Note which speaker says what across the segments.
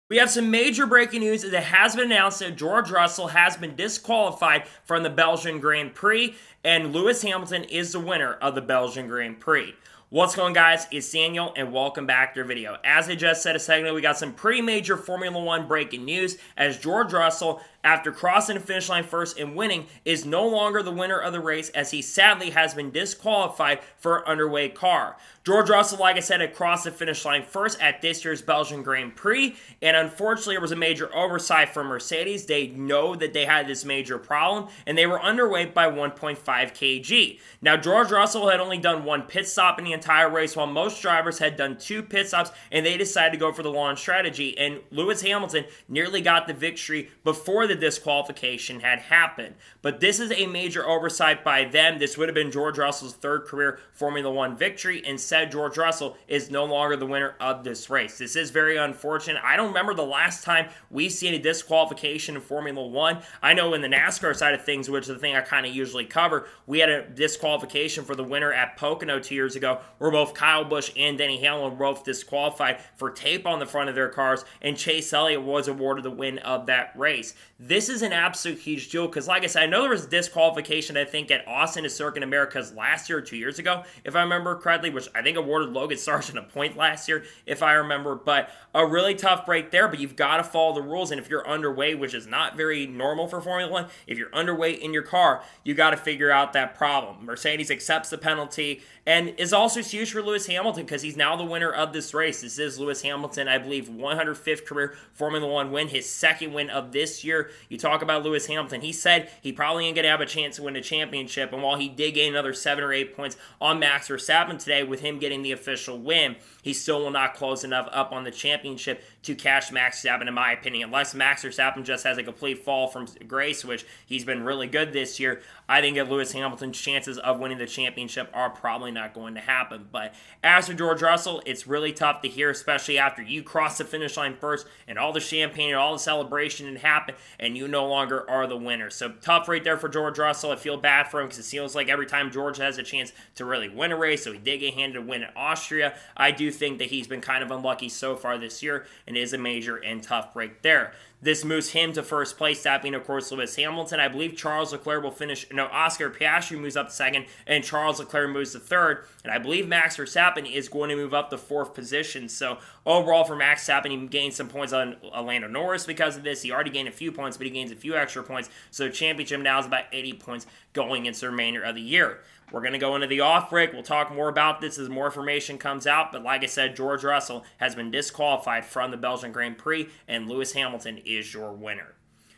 Speaker 1: We have some major breaking news as it has been announced that George Russell has been disqualified from the Belgian Grand Prix, and Lewis Hamilton is the winner of the Belgian Grand Prix. What's going on, guys? It's Daniel, and welcome back to our video. As I just said a second ago, we got some pretty major Formula 1 breaking news as George Russell, after crossing the finish line first and winning, is no longer the winner of the race as he sadly has been disqualified for an underway car. George Russell, like I said, had crossed the finish line first at this year's Belgian Grand Prix, and unfortunately it was a major oversight from Mercedes. They know that they had this major problem, and they were underweight by 1.5 kg. Now, George Russell had only done one pit stop in the entire race, while most drivers had done two pit stops, and they decided to go for the long strategy, and Lewis Hamilton nearly got the victory before the disqualification had happened. But this is a major oversight by them. This would have been George Russell's third career Formula 1 victory. Instead, George Russell is no longer the winner of this race. This is very unfortunate. I don't remember the last time we've seen a disqualification in Formula 1. I know in the NASCAR side of things, which is the thing I kind of usually cover, we had a disqualification for the winner at Pocono 2 years ago, where both Kyle Busch and Denny Hamlin were both disqualified for tape on the front of their cars, and Chase Elliott was awarded the win of that race. This is an absolute huge deal because, like I said, I know there was disqualification, I think, at Austin to Circuit Americas last year or 2 years ago, if I remember correctly, which I think awarded Logan Sargent a point last year, if I remember. But a really tough break there, but you've got to follow the rules. And if you're underweight, which is not very normal for Formula 1, if you're underweight in your car, you got to figure out that problem. Mercedes accepts the penalty and is also huge for Lewis Hamilton because he's now the winner of this race. This is Lewis Hamilton, I believe, 105th career Formula 1 win, his second win of this year. You talk about Lewis Hamilton. He said he probably ain't going to have a chance to win a championship, and while he did gain another 7 or 8 points on Max Verstappen today with him getting the official win, he still will not close enough up on the championship to catch Max Verstappen, in my opinion. Unless Max Verstappen just has a complete fall from grace, which he's been really good this year, I think that Lewis Hamilton's chances of winning the championship are probably not going to happen. But as for George Russell, it's really tough to hear, especially after you cross the finish line first and all the champagne and all the celebration had happened, and you no longer are the winner. So tough right there for George Russell. I feel bad for him because it feels like every time George has a chance to really win a race, so he did get handed a win at Austria, I do think that he's been kind of unlucky so far this year, and it is a major and tough break there. This moves him to first place, that being, of course, Lewis Hamilton. I believe Charles Leclerc will finish, Oscar Piastri moves up to second, and Charles Leclerc moves to third. And I believe Max Verstappen is going to move up to fourth position. So overall for Max Verstappen, he gained some points on Lando Norris because of this. He already gained a few points, but he gains a few extra points. So the championship now is about 80 points going into the remainder of the year. We're going to go into the off break. We'll talk more about this as more information comes out. But like I said, George Russell has been disqualified from the Belgian Grand Prix, and Lewis Hamilton is your winner.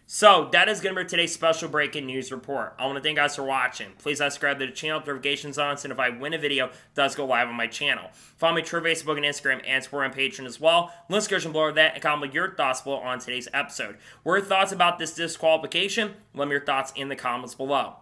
Speaker 1: So that is going to be today's special breaking news report. I want to thank you guys for watching. Please subscribe to the channel, notifications on, so if I win a video, it does go live on my channel. Follow me on Twitter, Facebook, and Instagram, and support on Patreon as well. Link description below that, and comment your thoughts below on today's episode. What are your thoughts about this disqualification? Let me know your thoughts in the comments below.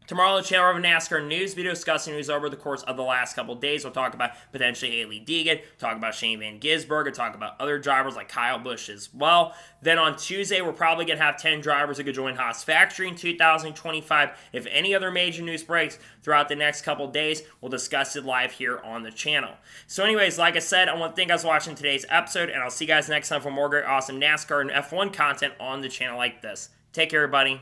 Speaker 1: Tomorrow on the channel, we have a NASCAR news video discussing news over the course of the last couple of days. We'll talk about potentially Hailie Deegan, talk about Shane Van Gisbergen, talk about other drivers like Kyle Busch as well. Then on Tuesday, we're probably going to have 10 drivers who could join Haas Factory in 2025. If any other major news breaks throughout the next couple of days, we'll discuss it live here on the channel. So anyways, like I said, I want to thank you guys for watching today's episode, and I'll see you guys next time for more great, awesome NASCAR and F1 content on the channel like this. Take care, everybody.